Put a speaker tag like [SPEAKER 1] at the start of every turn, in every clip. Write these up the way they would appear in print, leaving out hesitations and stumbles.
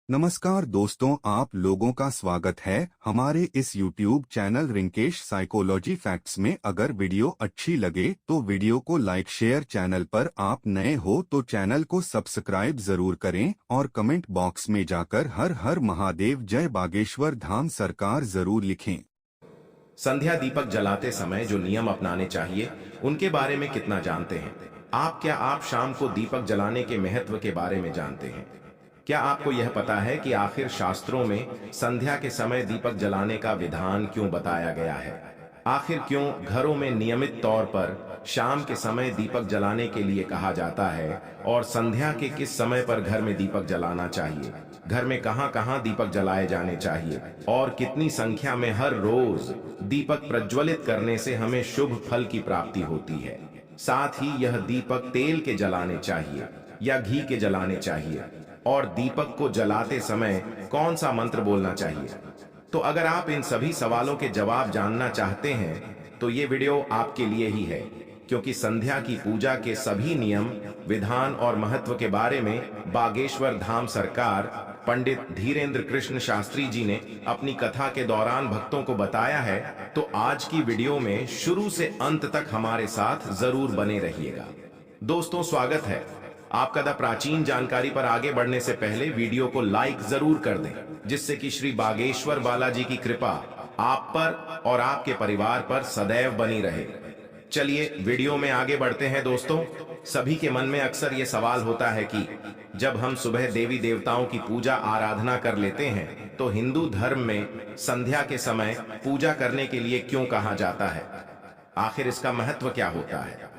[SPEAKER 1] नमस्कार दोस्तों, आप लोगों का स्वागत है हमारे इस YouTube channel Rinkesh psychology facts में। अगर वीडियो अच्छी लगे तो वीडियो को लाइक शेयर, चैनल पर आप नए हो तो चैनल को सब्सक्राइब जरूर करें और कमेंट बॉक्स में जाकर हर हर महादेव जय बागेश्वर धाम सरकार जरूर लिखें।
[SPEAKER 2] संध्या दीपक जलाते समय जो नियम अपनाने चाहिए उनके बारे में कितना जानते हैं आप? क्या आप शाम को दीपक जलाने के महत्व के बारे में जानते हैं? क्या आपको यह पता है कि आखिर शास्त्रों में संध्या के समय दीपक जलाने का विधान क्यों बताया गया है? आखिर क्यों घरों में नियमित तौर पर शाम के समय दीपक जलाने के लिए कहा जाता है? और संध्या के किस समय पर घर में दीपक जलाना चाहिए? घर में कहां-कहां दीपक जलाए जाने चाहिए? और कितनी संख्या में हर रोज दीपक प्रज्वलित करने से हमें शुभ फल की प्राप्ति होती है? साथ ही यह दीपक तेल के जलाने चाहिए या घी के जलाने चाहिए? और दीपक को जलाते समय कौन सा मंत्र बोलना चाहिए? तो अगर आप इन सभी सवालों के जवाब जानना चाहते हैं तो ये वीडियो आपके लिए ही है, क्योंकि संध्या की पूजा के सभी नियम, विधान और महत्व के बारे में बागेश्वर धाम सरकार पंडित धीरेन्द्र कृष्ण शास्त्री जी ने अपनी कथा के दौरान भक्तों को बताया है। तो आज की वीडियो में शुरू से अंत तक हमारे साथ जरूर बने रहिएगा। दोस्तों, स्वागत है आपका। प्राचीन जानकारी पर आगे बढ़ने से पहले वीडियो को लाइक जरूर कर दें, जिससे कि श्री बागेश्वर बालाजी की कृपा आप पर और आपके परिवार पर सदैव बनी रहे। चलिए वीडियो में आगे बढ़ते हैं। दोस्तों, सभी के मन में अक्सर ये सवाल होता है कि जब हम सुबह देवी देवताओं की पूजा आराधना कर लेते हैं तो हिंदू धर्म में संध्या के समय पूजा करने के लिए क्यों कहा जाता है? आखिर इसका महत्व क्या होता है?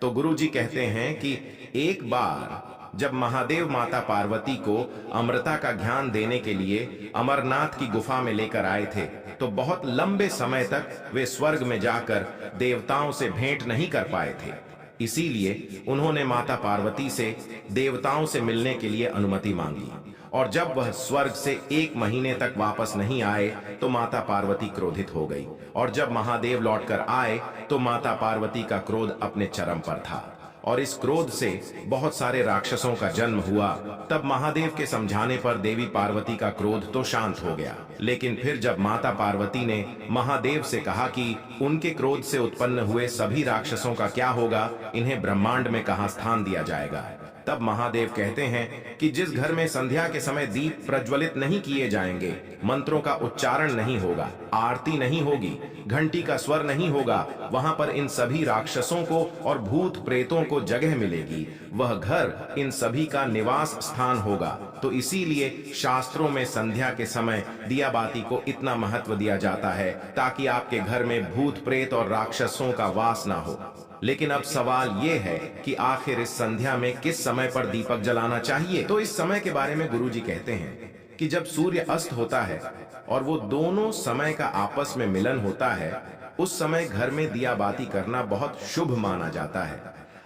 [SPEAKER 2] तो गुरु जी कहते हैं कि एक बार जब महादेव माता पार्वती को अमृता का ज्ञान देने के लिए अमरनाथ की गुफा में लेकर आए थे, तो बहुत लंबे समय तक वे स्वर्ग में जाकर देवताओं से भेंट नहीं कर पाए थे। इसीलिए उन्होंने माता पार्वती से देवताओं से मिलने के लिए अनुमति मांगी, और जब वह स्वर्ग से 1 महीने तक वापस नहीं आए तो माता पार्वती क्रोधित हो गई। और जब महादेव लौटकर आए तो माता पार्वती का क्रोध अपने चरम पर था, और इस क्रोध से बहुत सारे राक्षसों का जन्म हुआ। तब महादेव के समझाने पर देवी पार्वती का क्रोध तो शांत हो गया, लेकिन फिर जब माता पार्वती ने महादेव से कहा कि उनके क्रोध से उत्पन्न हुए सभी राक्षसों का क्या होगा, इन्हें ब्रह्मांड में कहां स्थान दिया जाएगा, तब महादेव कहते हैं कि जिस घर में संध्या के समय दीप प्रज्वलित नहीं किए जाएंगे, मंत्रों का उच्चारण नहीं होगा, आरती नहीं होगी, घंटी का स्वर नहीं होगा, वहां पर इन सभी राक्षसों को और भूत प्रेतों को जगह मिलेगी। वह घर इन सभी का निवास स्थान होगा। तो इसीलिए शास्त्रों में संध्या के समय दिया बाती को इतना महत्व दिया जाता है, ताकि आपके घर में भूत प्रेत और राक्षसों का वास ना हो। लेकिन अब सवाल ये है कि आखिर इस संध्या में किस समय पर दीपक जलाना चाहिए? तो इस समय के बारे में गुरुजी कहते हैं कि जब सूर्य अस्त होता है और वो दोनों समय का आपस में मिलन होता है, उस समय घर में दिया बाती करना बहुत शुभ माना जाता है।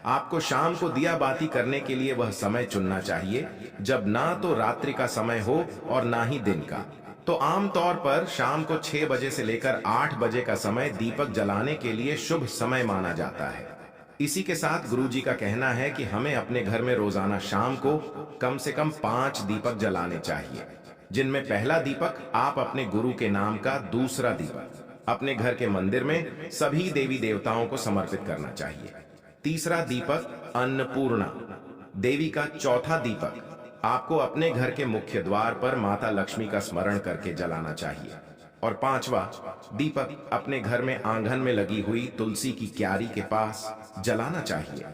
[SPEAKER 2] आपको शाम को दिया बाती करने के लिए वह समय चुनना चाहिए जब ना तो रात्रि का समय हो और ना ही दिन का। तो आमतौर पर शाम को 6 बजे से लेकर 8 बजे का समय दीपक जलाने के लिए शुभ समय माना जाता है। इसी के साथ गुरुजी का कहना है कि हमें अपने घर में रोजाना शाम को कम से कम 5 दीपक जलाने चाहिए, जिनमें पहला दीपक आप अपने गुरु के नाम का, दूसरा दीपक अपने घर के मंदिर में सभी देवी देवताओं को समर्पित करना चाहिए, तीसरा दीपक अन्नपूर्णा देवी का, चौथा दीपक आपको अपने घर के मुख्य द्वार पर माता लक्ष्मी का स्मरण करके जलाना चाहिए, और पांचवा दीपक अपने घर में आंगन में लगी हुई तुलसी की क्यारी के पास जलाना चाहिए।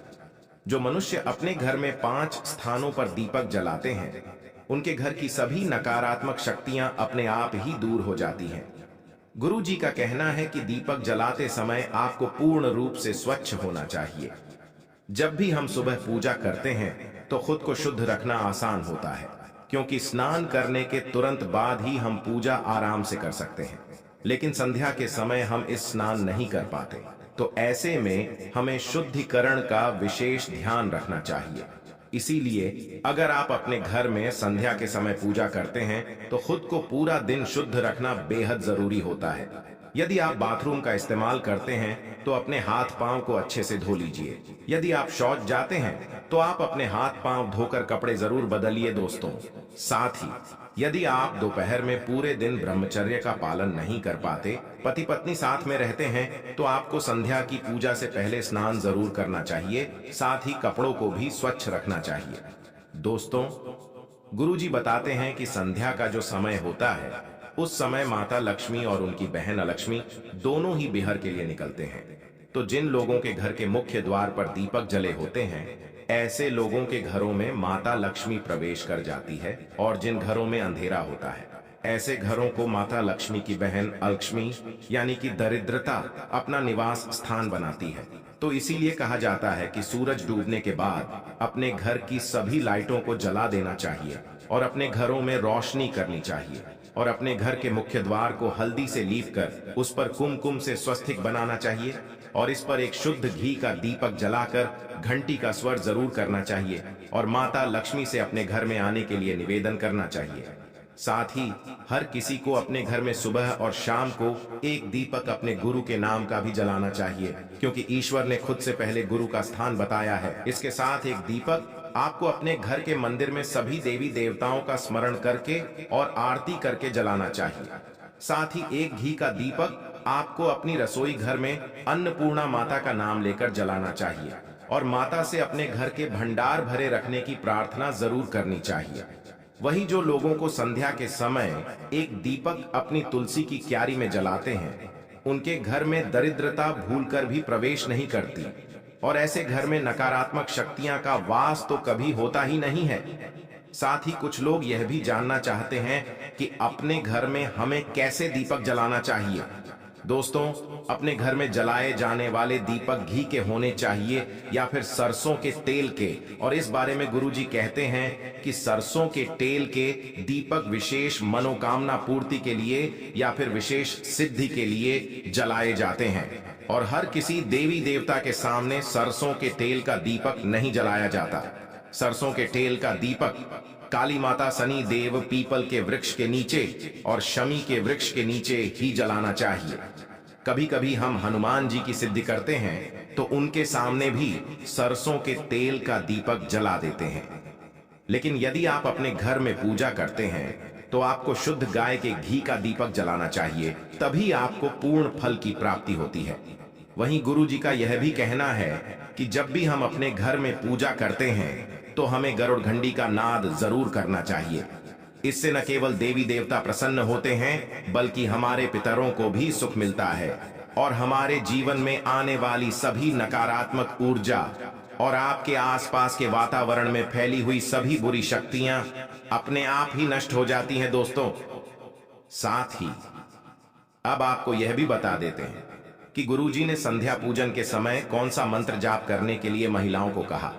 [SPEAKER 2] जो मनुष्य अपने घर में 5 स्थानों पर दीपक जलाते हैं, उनके घर की सभी नकारात्मक शक्तियां अपने आप ही दूर हो जाती हैं। गुरु जी का कहना है कि दीपक जलाते समय आपको पूर्ण रूप से स्वच्छ होना चाहिए। जब भी हम सुबह पूजा करते हैं तो खुद को शुद्ध रखना आसान होता है, क्योंकि स्नान करने के तुरंत बाद ही हम पूजा आराम से कर सकते हैं। लेकिन संध्या के समय हम इस स्नान नहीं कर पाते, तो ऐसे में हमें शुद्धिकरण का विशेष ध्यान रखना चाहिए। इसीलिए अगर आप अपने घर में संध्या के समय पूजा करते हैं तो खुद को पूरा दिन शुद्ध रखना बेहद जरूरी होता है। यदि आप बाथरूम का इस्तेमाल करते हैं तो अपने हाथ पांव को अच्छे से धो लीजिए। यदि आप शौच जाते हैं तो आप अपने हाथ पांव धोकर कपड़े जरूर बदलिए दोस्तों। साथ ही यदि आप दोपहर में पूरे दिन ब्रह्मचर्य का पालन नहीं कर पाते, पति पत्नी साथ में रहते हैं, तो आपको संध्या की पूजा से पहले स्नान जरूर करना चाहिए। साथ ही कपड़ों को भी स्वच्छ रखना चाहिए। दोस्तों, गुरुजी बताते हैं कि संध्या का जो समय होता है, उस समय माता लक्ष्मी और उनकी बहन अलक्ष्मी दोनों ही बिहर के लिए निकलते हैं। तो जिन लोगों के घर के मुख्य द्वार पर दीपक जले होते हैं, ऐसे लोगों के घरों में माता लक्ष्मी प्रवेश कर जाती है। और जिन घरों में अंधेरा होता है, ऐसे घरों को माता लक्ष्मी की बहन अलक्ष्मी यानी कि दरिद्रता अपना निवास स्थान बनाती है। तो इसीलिए कहा जाता है कि सूरज डूबने के बाद अपने घर की सभी लाइटों को जला देना चाहिए और अपने घरों में रोशनी करनी चाहिए और अपने घर के मुख्य द्वार को हल्दी से लीपकर उस पर कुमकुम से स्वस्तिक बनाना चाहिए और इस पर एक शुद्ध घी का दीपक जलाकर घंटी का स्वर जरूर करना चाहिए और माता लक्ष्मी से अपने घर में आने के लिए निवेदन करना चाहिए। साथ ही हर किसी को अपने घर में सुबह और शाम को एक दीपक अपने गुरु के नाम का भी जलाना चाहिए, क्योंकि ईश्वर ने खुद से पहले गुरु का स्थान बताया है। इसके साथ एक दीपक आपको अपने घर के मंदिर में सभी देवी देवताओं का स्मरण करके और आरती करके जलाना चाहिए। साथ ही एक घी का दीपक आपको अपनी रसोई घर में अन्नपूर्णा माता का नाम लेकर जलाना चाहिए और माता से अपने घर के भंडार भरे रखने की प्रार्थना जरूर करनी चाहिए। वहीं जो लोगों को संध्या के समय एक दीपक अपनी तुलसी की क्यारी में जलाते हैं, उनके घर में दरिद्रता भूलकर भी प्रवेश नहीं करती और ऐसे घर में नकारात्मक शक्तियां का वास तो कभी होता ही नहीं है। साथ ही कुछ लोग यह भी जानना चाहते हैं कि अपने घर में हमें कैसे दीपक जलाना चाहिए। दोस्तों, अपने घर में जलाए जाने वाले दीपक घी के होने चाहिए या फिर सरसों के तेल के, और इस बारे में गुरुजी कहते हैं कि सरसों के तेल के दीपक विशेष मनोकामना पूर्ति के लिए या फिर विशेष सिद्धि के लिए जलाए जाते हैं और हर किसी देवी देवता के सामने सरसों के तेल का दीपक नहीं जलाया जाता। सरसों के तेल का दीपक काली माता, शनि देव, पीपल के वृक्ष के नीचे और शमी के वृक्ष के नीचे ही जलाना चाहिए। कभी कभी हम हनुमान जी की सिद्धि करते हैं तो उनके सामने भी सरसों के तेल का दीपक जला देते हैं। लेकिन यदि आप अपने घर में पूजा करते हैं तो आपको शुद्ध गाय के घी का दीपक जलाना चाहिए, तभी आपको पूर्ण फल की प्राप्ति होती है। वहीं गुरु जी का यह भी कहना है कि जब भी हम अपने घर में पूजा करते हैं तो हमें गरुड़ घंटी का नाद जरूर करना चाहिए। इससे न केवल देवी देवता प्रसन्न होते हैं, बल्कि हमारे पितरों को भी सुख मिलता है और हमारे जीवन में आने वाली सभी नकारात्मक ऊर्जा और आपके आसपास के वातावरण में फैली हुई सभी बुरी शक्तियां अपने आप ही नष्ट हो जाती हैं। दोस्तों, साथ ही अब आपको यह भी बता देते हैं कि गुरुजी ने संध्या पूजन के समय कौन सा मंत्र जाप करने के लिए महिलाओं को कहा।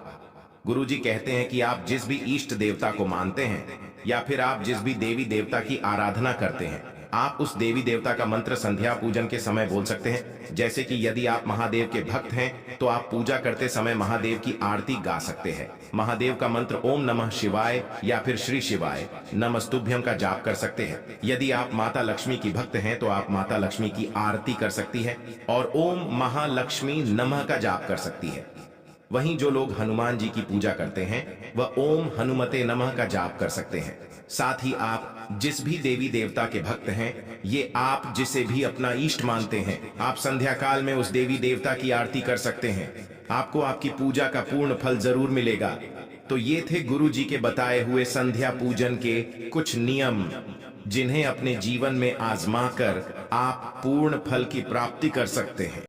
[SPEAKER 2] गुरुजी कहते हैं कि आप जिस भी इष्ट देवता को मानते हैं या फिर आप जिस भी देवी देवता की आराधना करते हैं, आप उस देवी देवता का मंत्र संध्या पूजन के समय बोल सकते हैं। जैसे कि यदि आप महादेव के भक्त हैं तो आप पूजा करते समय महादेव की आरती गा सकते हैं। महादेव का मंत्र ओम नमः शिवाय या फिर श्री शिवाय नमस्तुभ्यम का जाप कर सकते हैं। यदि आप माता लक्ष्मी की भक्त हैं तो आप माता लक्ष्मी की आरती कर सकती है और ओम महालक्ष्मी नमः का जाप कर सकती है। वहीं जो लोग हनुमान जी की पूजा करते हैं वह ओम हनुमते नमः का जाप कर सकते हैं। साथ ही आप जिस भी देवी देवता के भक्त हैं, ये आप जिसे भी अपना इष्ट मानते हैं, आप संध्या काल में उस देवी देवता की आरती कर सकते हैं। आपको आपकी पूजा का पूर्ण फल जरूर मिलेगा। तो ये थे गुरु जी के बताए हुए संध्या पूजन के कुछ नियम, जिन्हें अपने जीवन में आजमा कर आप पूर्ण फल की प्राप्ति कर सकते हैं।